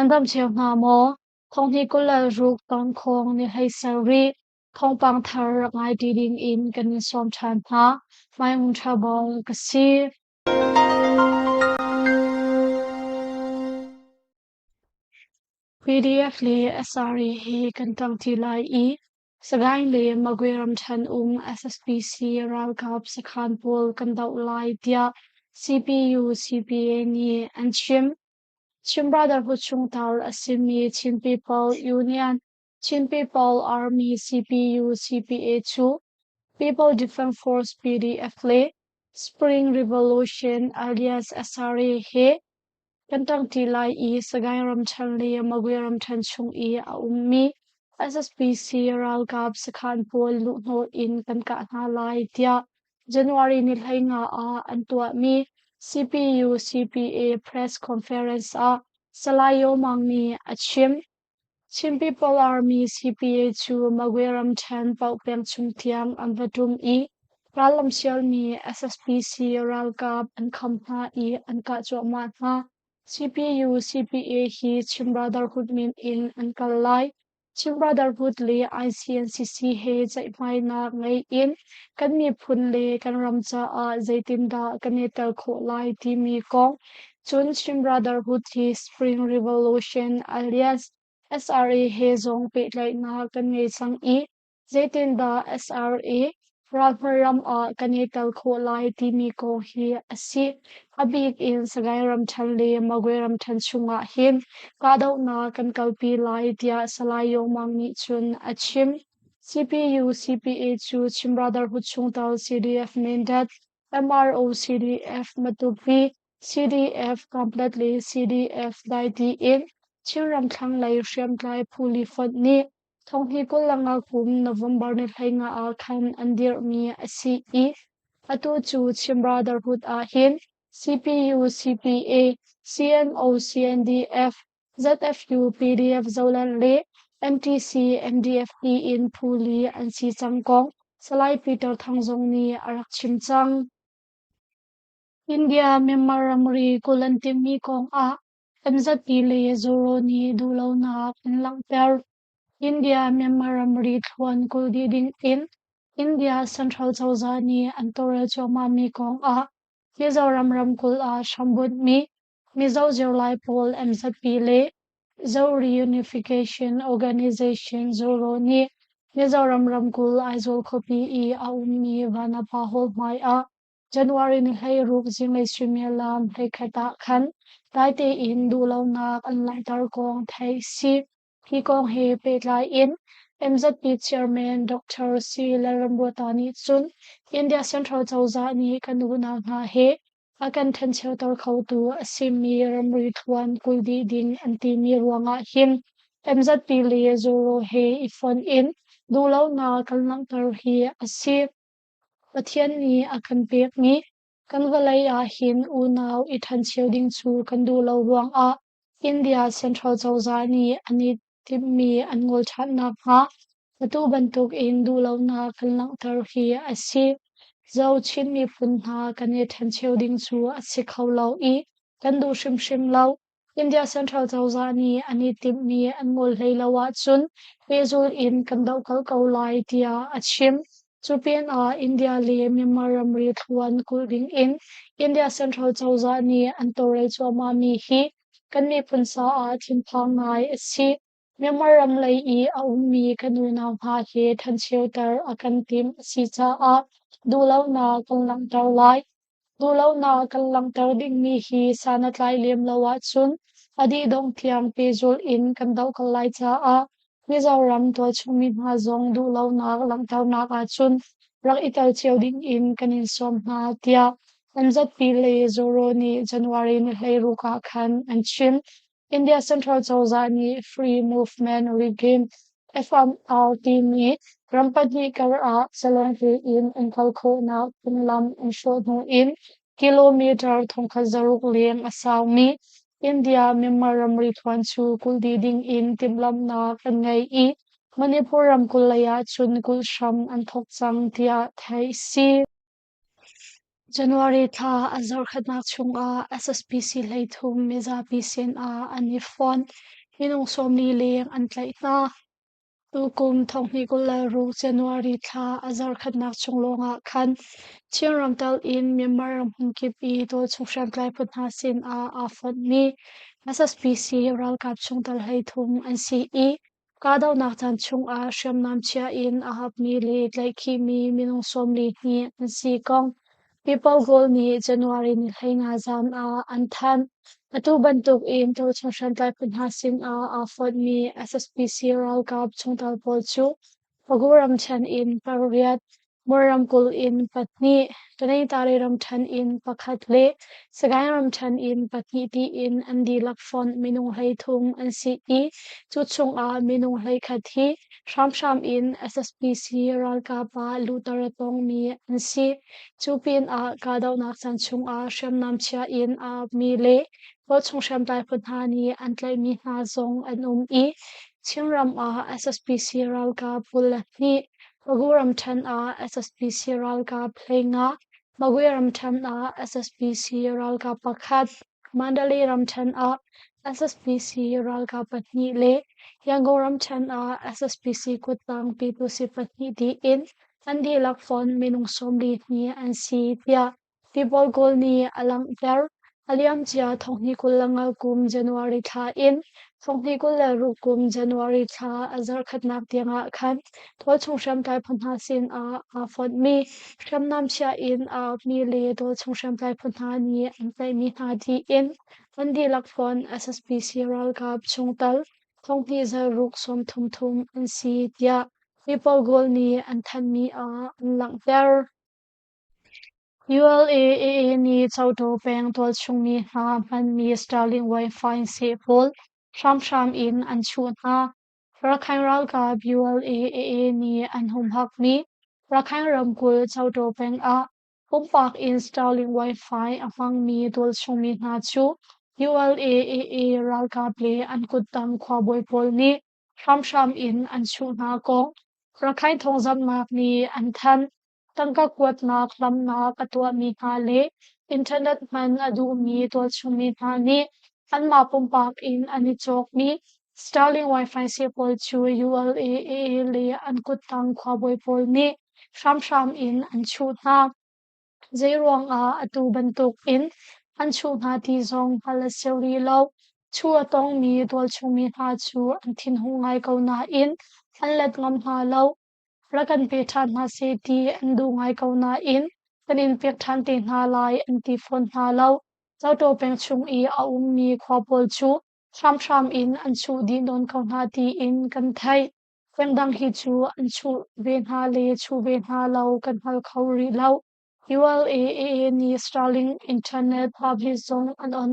Tangdam chiang na mo thong hi kula ruk Tangkhawng ni hai sarri thong pang thar ngai ti ding in kan som chan ha mai mung trouble kasi PDF le SRE hi kan tang ti lai I sagai le magwiram chan SSPC ral kap sakhan pol kan dau lai tia CPU CPA ni anchim Chin Brotherhood Chungtal Assimi Chin People Union, Chin People Army CPU CPA2, People Defense Force PDF Le, Spring Revolution alias SRA He, Kantang Tilai I Sagay Ramchan Le Magwi Ramchan Chung I Aummi, SSPC Ral Gab Sakhan Pol Lutno in Kanka Na Lai Tia, January Nilhay Nga A Antua Mi, CPU CPA press conference Salayo Mangni Achim Chin People Army CPA2 Magwiram Chan Pau Peng Chung Tiang Anvatum I Ralam Sialmi SSPC Ralgab and Kamha I and Kachwa Ha CPU CPA He Chin Brotherhood Min In and Kalai Chin Brotherhood Le ICNCC He Zai Mai Na Ngay In Kan Mi Phun Le Kan Ramcha A Zaitinda Kanetal Kho Lai Ti Mi Kong Chun Chin Brotherhood He Spring Revolution alias SRA He Zong Pe Lai Na Kan Ngay Sang I Zaitinda SRA Ralparam A Kanetal Kho Lai Ti Mi Kong He Asi Abig in Sagairam Chanle Magweram Chanchunga Hin Kadaw Na Kan Kalpi Lai Tia Salayong Mangni Chun Achim CPU CPA2 Chim Brotherhood Chungtal CDF Mindat MRO CDF Matupi CDF Completely CDF Daiti In Chiram Thang Lai Shem Lai Puli Fodni Thong Hi Kulanga Kum November Ni Thainga A Khan Andir Mi Asi I Atu Chu Chim Brotherhood A Hin CPU CPA CNO CNDF ZFU PDF Zolan Le MTC MDFE in Puli and Si Changkong Salai Peter Thangzong Ni Arak Chim Chang India Myanmar Kulantim Mi Kong A MZP Le Zoro Ni Dulo Na Pinlang Per India Myanmar Thuan Kuldi Ding In India Central Chawzani Antore Choma Mi Kong A Mizoram Ramkul A Shambud Mi Mizo Zerlai Pol MZP Le Zo Reunification Organization Zoro Ni Mizoram Ramkul Aizol Kopi I Aumi Vana Pahol Mai A January Ni Hai Ruk Zinglei Thawngchimnak Hai Khata Khan Daite In Dulo Nak Anlai Tar Kong Thai Si Hi Kong He Pe Lai In MZP Chairman Dr. C. Larambotani Chun India Central Chawzani Kanuna Nga He Akan Thancheu Tar Khautu Asimi Ramri Thuan Kuldi Ding Anti Mi Ruanga Hin MZP Le Zoro He Ifon In Dulo Na Kalnang Tar Hi Asi Pathian Ni Akan Pek Mi Kanvalai A Hin Unaw Ithancheu Ding Chu Kandulo Ruang A India Central Chawzani Ani Timmi Angol Thatnak Ha Matu Bantuk In Dulo Na Kalnang Tar Hi Asi Zo Chin Mi Phun Ha Kane Thancheu Ding Chu Asi Khawlo I Kandu Shim Shim Lo India Central Chawzani Ani Timmi Angol Leilawa Chun Pezul In Kandau Kalkau Lai Tia Achim Chupian A India Le Myanmar Ramri Thuan Kulding In India Central Chawzani Antore Choma Mi Hi Kan Mi Punsa A Thimpang Ngai Asi Myanmar Ram Lai I Aumi Kanuna Ha He Thancheu Tar Akan Tim Si Cha A Dulo Na Kallang Tar Lai Dulo Na Kallang Tar Ding Mi Hi Sanat Lai Lem Lawa Chun Adi Dong Thiang Pezul In Kandau Kalai Cha A Mizoram Tua Chungmin Ha Zong Dulo Na Kallang Tar Na Ka Chun Rak Ital Cheu Ding In Kanin Som Na Tia MZP Le Zoro Ni January Ni Lai Ruka Khan and Chin India Central Chawzani Free Movement Regime FMRT Ni Rampani Kara Salonki In and Kalko Na Pinlam and Shodno In Kilometer Thongkazaruk Liang Asaw Mi India Myanmar Ramri Thuan Chu Kuldi Ding In Timlam Na Kangai I Manipuram Kulaya Chun Kulsham and Thokchang Tia Thai Si January Tha Azar Khatnak Chunga SSPC Leithum Meza Pisin A Anifon minung som li leng an tlai na tukum thongni kula ru January tha azar khatnak chunglonga khan chiram tal in Myanmar ram ki pi to chungsham klai putna sin a fot mi SSPC ral kap chung tal hai thum an si e kadaw nak chan chung a sham nam chia in a hap mi le tlai khi mi minung som li ni an si kong people goal ni January ni hai nga zam a an than atu bantuk in to chungsham klai putna sin a fot mi SSPC ral kap chung tal pol chu paguram chan in parriat moram kul in patni tanai tare ram chan in pakhat le sagai ram chan in patni ti in andi lakfon minung hlei thum an si I chu chung a minung hlei khathi sham in SSPC ral ka pa lutar tong mi an si chu pin a kadaw nak chan chung a sham nam chia in a mi le ko chung sham tai phutha ni an tlai mi ha zong an I Chimram a SSPC ral ka pul ni Maguram Chan a SSPC ral ka plenga Maguram Chan a SSPC ral ka pakhat Mandali Ram Chan a SSPC ral ka patni le Yangoram Chan a SSPC kutang P2C patni di in andi lakfon minung somli ni an si tia people goal ni alang ter aliam chia thongni kulanga kum January tha in thongni kul ru kum January tha azar khatnak tianga khan thol chungsham tai phunha sin a fot mi shamnam chia in a mi le thol chungsham tai phunha ni an tai mi ha di in andi lakfon SSPC ral kap chungtal thongni za ruk som thum thum an si tia people goal ni an than mi a an lang ter ULA ni chauto peng tol chungmi ha man mi Starlink Wi-Fi se pol sham in an chu na Rakhine ral ka ULA ni an hum hak mi Rakhine ram kul chauto peng a pumpak in Starlink Wi-Fi amang mi tol chungmi na chu ULA ral ka ple an kutang khwa boy pol ni sham in an chu na ko Rakhine Thawngchimnak ni an than Tangkhawng lamnak atwa mi ha le internet man adu mi tol chumi ha ni anma pumpak in ani chok mi Starlink Wi-Fi se pol chu ULA le an kutang khwaboi pol ni sham in an chu na zeirong a atu bantuk in an chu na ti zong halaseuri lo chu atong mi tol chumi ha chu an thin hungai ko na in an let ngam ha lo rakan pe than na se ti an du ngai ko na in kanin pek than te na lai an ti phone na lo chau to peng chung I a mi khwa pol chu sham in an chu di non ko na ti in kan thai peng dang hi chu an chu ve na le chu ve na lo kan hal khawri lo ULA ni Starlink internet public zone an on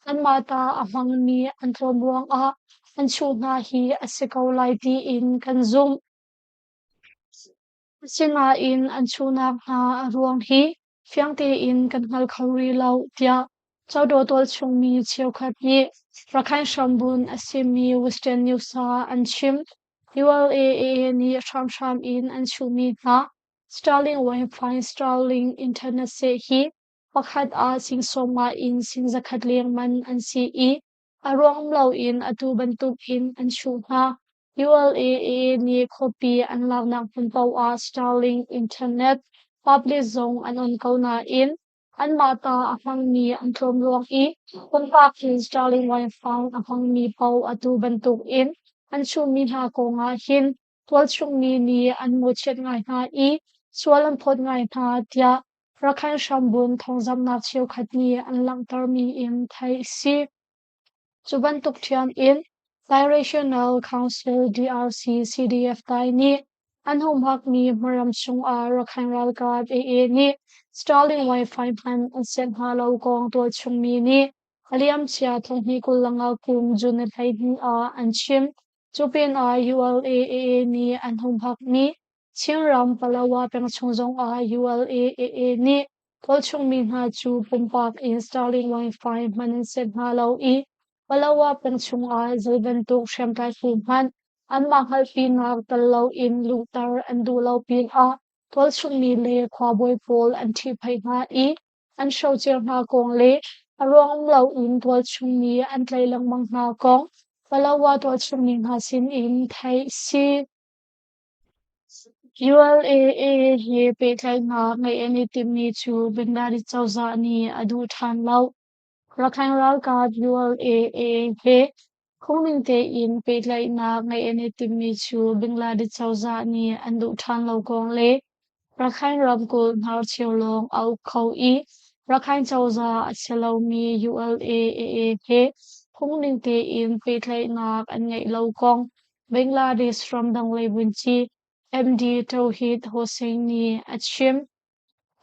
an mata amang mi an thlom ruang a an chu na hi asiko lai ti in kan zoom Singa in an chunak na ruang hi fiangte in kan ngal khawri lo tia chawdo tol chungmi chiao khat ni Rakhine Shambun asimi Western New Sa an chim ULA ni sham in an chumi na Starlink Wi-Fi Starlink internet se hi pakhat a sing soma in sing zakhat leng man an si arong lo in atu bantuk in an chu na ULA ni copy an lawnak punpaw a Starlink internet public zone an on kauna in an mata amang mi an tlom luang punpa ki Starlink Wi-Fi amang mi paw atu bantuk in an chu mi ha ko nga hin twal chung mi ni an mo chet ngai na swalan phot ngai na tia Rakhine Shambun Thawngchimnak chiao khat ni an lang tar mi in thai si chuban tuk thiam in Directional Council DRC CDF tai ni an hom hak mi maram chung a Rakhine ral ka ni Starlink Wi-Fi plan an sen ha lo kong to chung mi ni aliam chia thong hi kulanga kum jun thai ni a an chim chupin a ULA ni an hom hak mi Chingram Palawa peng chungjong a ULA ni tol chung mi na chu pumpak in Starlink Wi-Fi man sen ha lo Palawa peng chung a zilben tuk shem tai fu man an mahal pin mak talo in lutar an du lo pin a tol chung mi le khwa boy pol an thi phai nga an shau chiang na kong le arong lo in tol chung mi an tlai lang mang na kong Palawa to chungning hasin in Thai si ULAA he pe tlai na ngai ani tim ni chu Bangladesh chawza ni adu than lau Rakhine ral ka ULAA he khongning te in pe tlai na ngai ani tim ni chu Bangladesh chawza ni andu than lau kong le Rakhine ram ko nar chiolong au khau I Rakhine chawza achelo mi ULAA he khongning te in pe tlai na an ngai lau kong Bangladesh from dang le bunchi MD Tauhid Hosseini Achim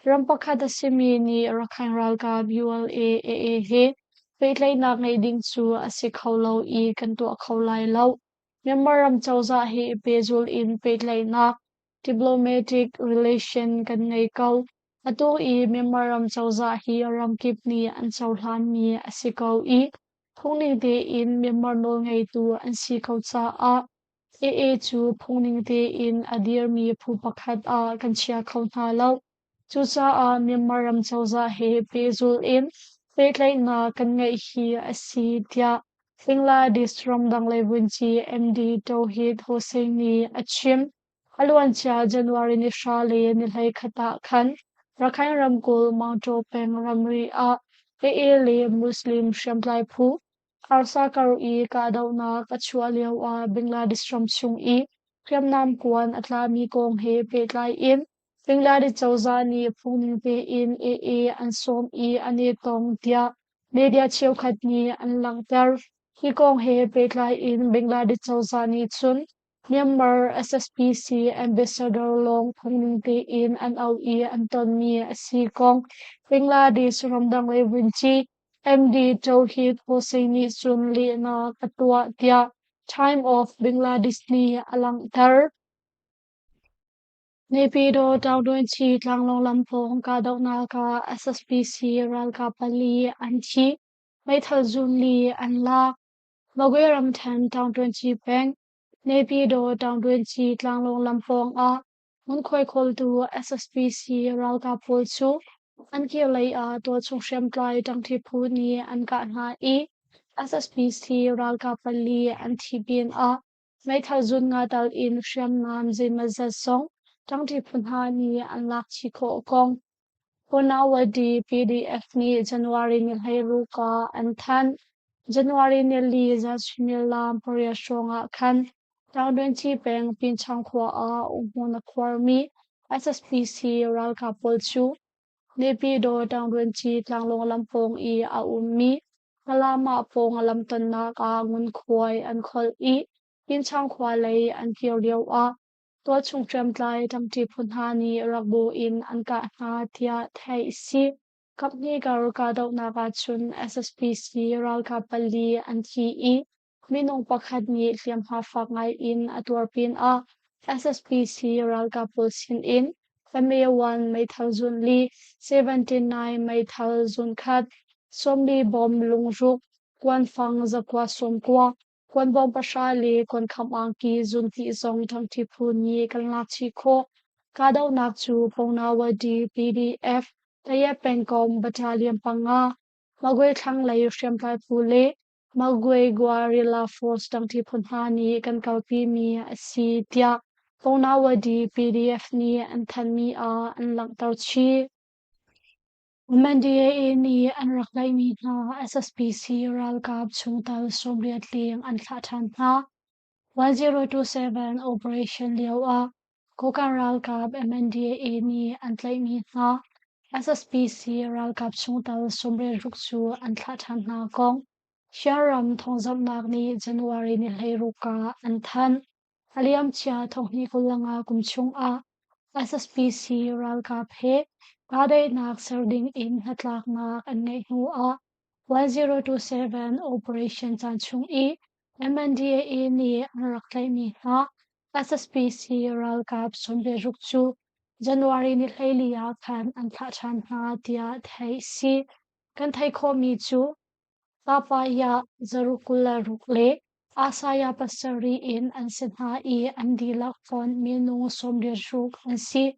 Rampakha Simi ni Rakhine Ral ka ULAA he Peitlai nak ngai ding chu ase khaulo I kantu khaulai lo Member chawza he pezul in Peitlai nak diplomatic relation kan ngai kau atu I member chawza hi ramkip ni an chawhlan ni ase kau I thongni de in member no ngai tu an si kau cha a AA chu phongning te in adir mi phu pakhat a kan chia khau na lo chu cha a Myanmaram chawza he pezul in petlai na kan ngai hi asi tia Bangladesh rom dang le bunchi MD Tauhid Hosseini Achim alwan cha January ni shale ni lai khata khan Rakhine Ramkul Mangto Peng Ramri a AA le Muslim Shamplai Phu Arsa karu I ka daw na kachualiaw a Bangladesh ram chung I Kriamnam kuan atla mi kong he petlai in Bangladesh chawza ni phungning te in AA an som I ane tong tia media chiao khat ni an langter hi kong he petlai in Bangladesh chawza ni chun Myanmar SSPC ambassador long phungning te in an au I an ton mi asi kong Bangladesh ramdang le bunchi MD Tauhid Hosseini Sunli na katwa tia time of Bangladesh ni alangtar Nepido Dawdun Chi Tlanglong Lampong ka daw na ka SSPC ral ka pali anchi may thalzun li anla magweram tan Dawdun Chi Peng Nepido Dawdun Chi Tlanglong Lampong a mun khoi khol tu SSPC ral ka polchu an kia lay a to chung shem tlai tang thi phu ni an ka na I SSPC ral ka pali an thi bin a may thalzun nga dal in shem nam zin mazat song tang thi phunha ni an lak chi kho kong Honawadi PDF ni January ni heiru ka an than January ni li za chimil lam pariya shonga khan Dawdun Chi Peng pin chang khwa a umhona khwarmi SSPC ral ka polchu Nepido Dawdun Chi Tlanglong Lampong I a ummi kalama pong alam ton na ka ngun khwai an khol I pin chang khwa lei an kiaw liaw a to chung trem tlai tang ti phunha ni rakbo in an ka na tia thai si kapni gar ka daw na ka chun SSPC ral ka pali an thi I minong pakhat ni hliam ha fak ngai in atur pin a SSPC ral ka pulsin in MA1 may thalzun li 79 may thalzun khat somli bom lungruk kwan fang zakwa somkwa kwan bom pasha li kwan khamang ki zun ti zong thang ti phu ni kan la chi kho ka daw nak chu Pongnawadi PDF taya penkom battalion panga magwe thang lai shem pai pu le magwe guerrilla force tang ti phun ha ni kan kalpi mi asi tia Pongnawadi PDF ni an than mi a an lang tar chi MNDAA ni an raklai mi na SSPC ral kap chung tal Soviet ling an thla than na 1027 Operation Liawa Kokan ral kap MNDAA ni an tlai mi na SSPC ral kap chung tal Soviet rukchu an thla than na kong Sharam Thawngchimnak ni January ni leiruka an than Aliam chia thongni kulanga kumchung a SSPC ral kap he Kadai nak sarding in hatlak nak an ngay hu a 1027 Operation Chanchung I MNDAA ni an raklay mi ha SSPC ral kap sombe rukchu January ni layliya khan an thachan ha tia thai si kan thai kho mi chu Papa ya zarukula rukle Asaya pasari in an sinha I an dilak fon minung sombe ruk an si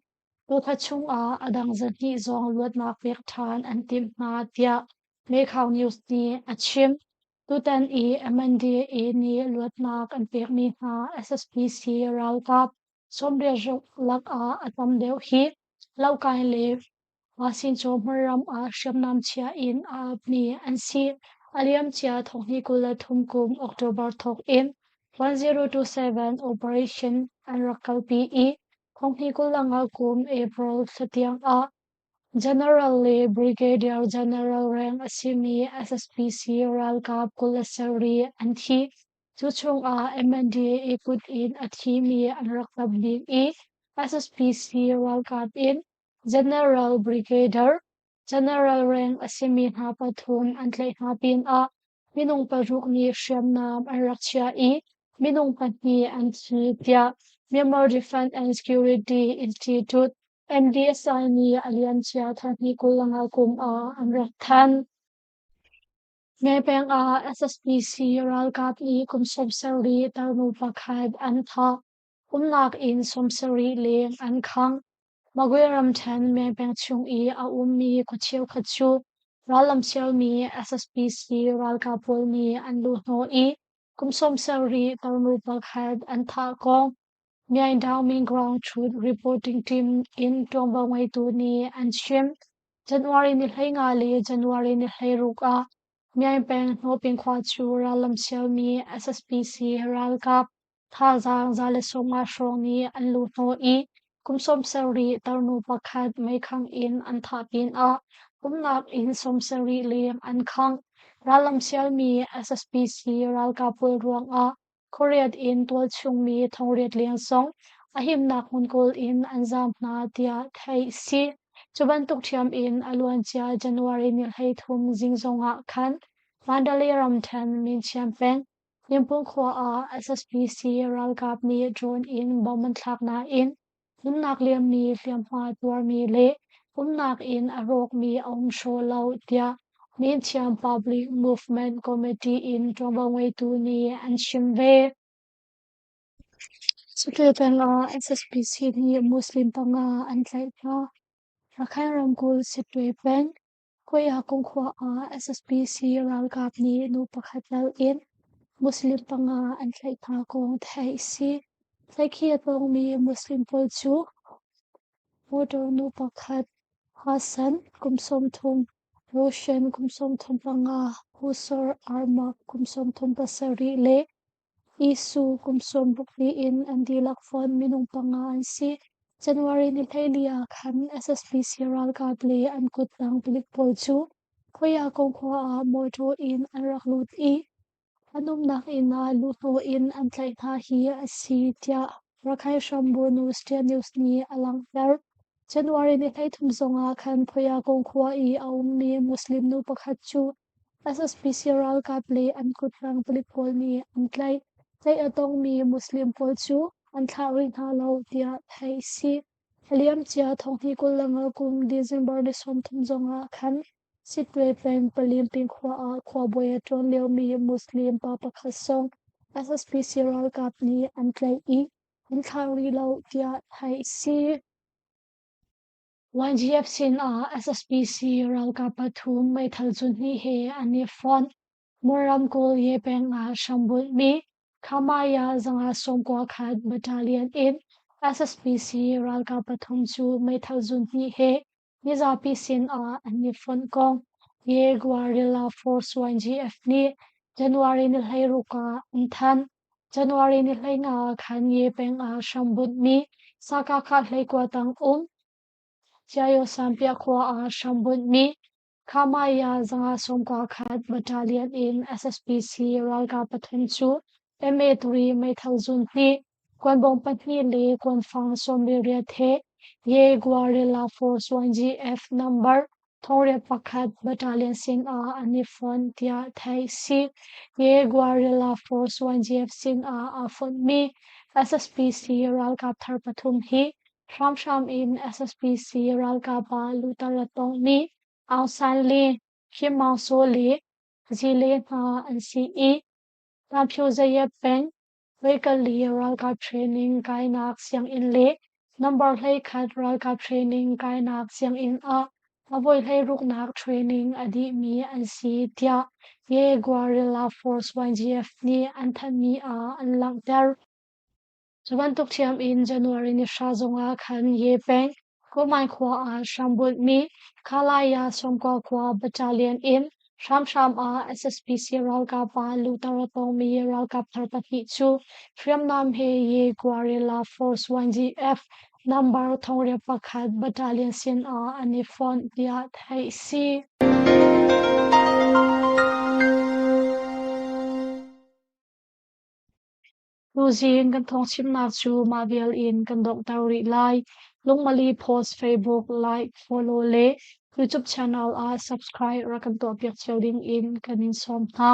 Lukachung a adang zanti zong luat nak pek than an tim na tia Mekhau News ni achim tutan MNDA ni luatnak an pek mi na SSPC ral kap somre jok lak atam deuh hi laukai le wasin chomram shamnam chia in mi an si aliam chia thongni kula thumkum October thok in 1027 operation an rakal PE thongni kulanga kum April satiang General Lee Brigadier General rank asimi SSPC ral kap kulasari anthi chuchung MNDA put in athimi anrakab SSPC ral kap in General Brigadier General rank asimi na pathum antlai hapin minung paruk ni shyamnam anrakchia minung patni anthia Myanmar Defense and Security Institute MDSI ni Aliansia thani kulanga kum amrak than ngay peng SSPC ral kap i kum somsari tarnu pakhad antha umnak in somsari leng an khang magwiram than ngay peng chung i ummi kuchiu khachu ralam sial mi SSPC ral kapul mi anlu no i kum somsari tarnu pakhad antha kong Ngay Downing Ground Truth Reporting Team in Tuambaway Tuni and Shim January ni hlei nga le January ni hlei ruka Ngay peng no ping kwa chu ralam sial mi SSPC ral kap tha zang zale songa shong ni an lu no I kum som sari tarnu pakhat mai khang in an tha pin kum nak in som sari le an khang ralam sial mi SSPC ral kapul ruang Koreat in tual chung mi thongriat liang song ahim nak hunkol in anzam na tia thai si chuban tuk thiam in aluan chia January ni hei thum jingzonga khan mandalay ram than min chiam peng limpung khwa SSPC ral kap mi drone in boman thak na in umnak liam mi liam hma tuar mi le umnak in arok mi om show lau tia Min Chiam Public Movement Committee in Tuambaway Tuni and Shimve. Sutlepen SSPC ni Muslim panga antlay na Rakhine Ramkul Sitwepen. Kuya kung kwa SSPC ral kap ni no pakhatlal in Muslim panga antlay na kong thay si. Thay atong mi Muslim polchu. Motor no pakhat Hassan kumsom thum Roshan kumsom thum panga Husor Arma kumsom thum pasari le Isu kumsom bukli in andilak fon minung panga ansi January ni Thailia khan SSPC ral kable an kutlang pilik polchu Koya kong kwa moto in anraklut Anum nak ina luto in antlay hi asi tia Rakhine Shambu News tia news ni alang per January ni thai thum zonga khan phoya kong khwa mi Muslim nu pakhat chu SSPC ral kaple an kutlang pulik pol ni antlai tlai atong mi Muslim pol chu an thari na lo tia thai si heliam chia thonghi kul langa kum December ni som thum zonga khan sitwe pen palim ping khwa boya ton leo mi Muslim pa pakhat song SSPC ral kap ni antlai an thari lo tia thai si YGF sin SSPC ral kapathum may thalchun ni he ani fon moram kol ye peng shambul mi khamaya zanga somkwa khat battalion in SSPC ral kapathum chu may thalchun ni he nizapi sin ani fon kong ye guerrilla force YGF ni January ni hleiruka anthan January ni hlenga khan ye peng shambul mi saka kha hleikwa tang Jayo Sampia Kwa Shambun Mi Kamaya Zanga Somkwa Khat Battalion in SSPC Ralga Pathunchu MA3 Meithal Ni Kwanbong Patni Le Kwanfang Sombiria The Ye Guerrilla Force 1GF number Thore Pakhat Battalion Sin Anifon Tia Thai Si Ye Guerrilla Force 1GF Sin Afon Mi SSPC Ralga Thar Pathum Hi Sham in SSPC Ralkapa Lutaratong ni Aung San Li Himang So Li Zile Na NCE Tapyo Zayep Peng Vehicle Li Ralkap Training Kainak Siang In Le Number Lay Khat Ralkap Training Kainak Siang In avoid hay ruknak training adi mi an si tia ye guerrilla force YGF ni an than mi a an lang ter chuan tuk thiam in January ni hra zonga khan ye peng ko mai khwa a shambut mi khalaya somkwa khwa battalion in sham a SSPC ral ka pa lutar tong mi ral ka thar pa hi chu friam nam he ye guerrilla force YGF number thongre pakhat battalion sin a ani phone dia thai si Luzin kan Thawngchimnak chu Mavial in kan Dr. Ri Lai Lungmali post Facebook like follow le YouTube channel a subscribe ra kan to piak chawding in kan in som ha